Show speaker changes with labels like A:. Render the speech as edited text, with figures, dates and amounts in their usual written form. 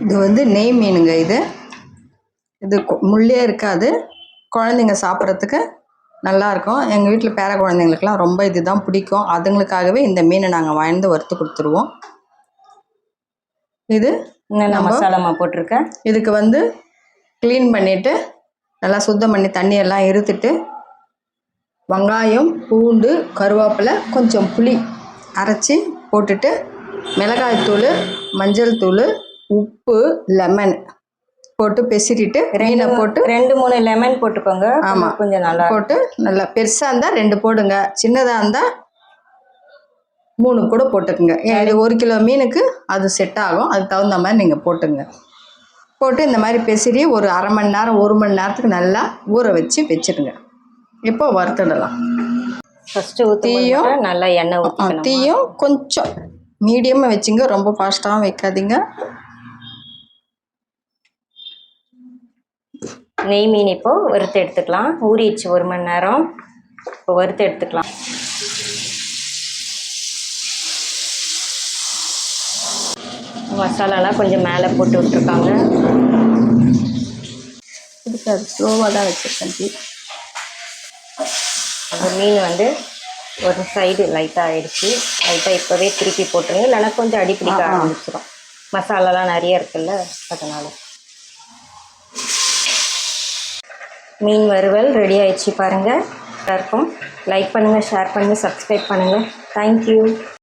A: இது வந்து நெய் மீனுங்க. இது முள்ளே இருக்காது. குழந்தைங்க சாப்பிட்றதுக்கு நல்லாயிருக்கும். எங்கள் வீட்டில் பேர குழந்தைங்களுக்குலாம் ரொம்ப இதுதான் பிடிக்கும். அதுங்களுக்காகவே இந்த மீனை நாங்கள் வாங்கி வறுத்து கொடுத்துருவோம். இது
B: என்னென்ன மசாலாமா போட்டிருக்கேன்.
A: இதுக்கு வந்து க்ளீன் பண்ணிவிட்டு நல்லா சுத்தம் பண்ணி தண்ணியெல்லாம் இருத்துட்டு வெங்காயம், பூண்டு, கருவேப்பிலை, கொஞ்சம் புளி அரைச்சி போட்டுட்டு மிளகாய்த்தூள், மஞ்சள் தூள், உப்பு, லெமன் போட்டு பெசிறிட்டு மீனை போட்டு
B: 2-3 லெமன் போட்டுக்கோங்க.
A: ஆமாம்,
B: கொஞ்சம் நல்லா
A: போட்டு நல்லா பெருசாக இருந்தால் 2 போடுங்க, சின்னதாக இருந்தால் 3 கூட போட்டுக்குங்க. இது 1 கிலோ மீனுக்கு அது செட் ஆகும். அதுக்கு தகுந்த மாதிரி நீங்கள் போட்டுங்க. போட்டு இந்த மாதிரி பெசிரி ஒரு அரை மணி நேரம் 1 மணி நேரத்துக்கு நல்லா ஊற வச்சுடுங்க. இப்போ வறுத்துடலாம்.
B: ஃபஸ்ட்டு தீயும் நல்லா எண்ணெய் ஊற்றிக்கணும்.
A: தீயும் கொஞ்சம் மீடியமாக வச்சுங்க, ரொம்ப ஃபாஸ்ட்டாகவும் வைக்காதீங்க.
B: நெய் மீன் இப்போது வறுத்து எடுத்துக்கலாம். ஊறிடுச்சு 1 மணி நேரம். இப்போ வறுத்து எடுத்துக்கலாம். மசாலாலாம் கொஞ்சம் மேலே போட்டு விட்டுருக்காங்க.
A: இதுக்கு அது ஸ்லோவாக தான் வச்சுருக்கேன்.
B: அந்த மீன் வந்து ஒரு சைடு லைட்டாக ஆகிடுச்சு. லைட்டாக இப்போவே திருப்பி போட்டுருங்க, இல்லைன்னா கொஞ்சம் அடிப்பிடிக்க ஆரம்பிச்சிடும். மசாலாலாம் நிறைய இருக்குல்ல, அதனால். மீன் வறுவல் ரெடி ஆகிடுச்சு பாருங்கள். இருக்கும். லைக் பண்ணுங்கள், ஷேர் பண்ணுங்கள், சப்ஸ்கிரைப் பண்ணுங்கள். தேங்க்யூ.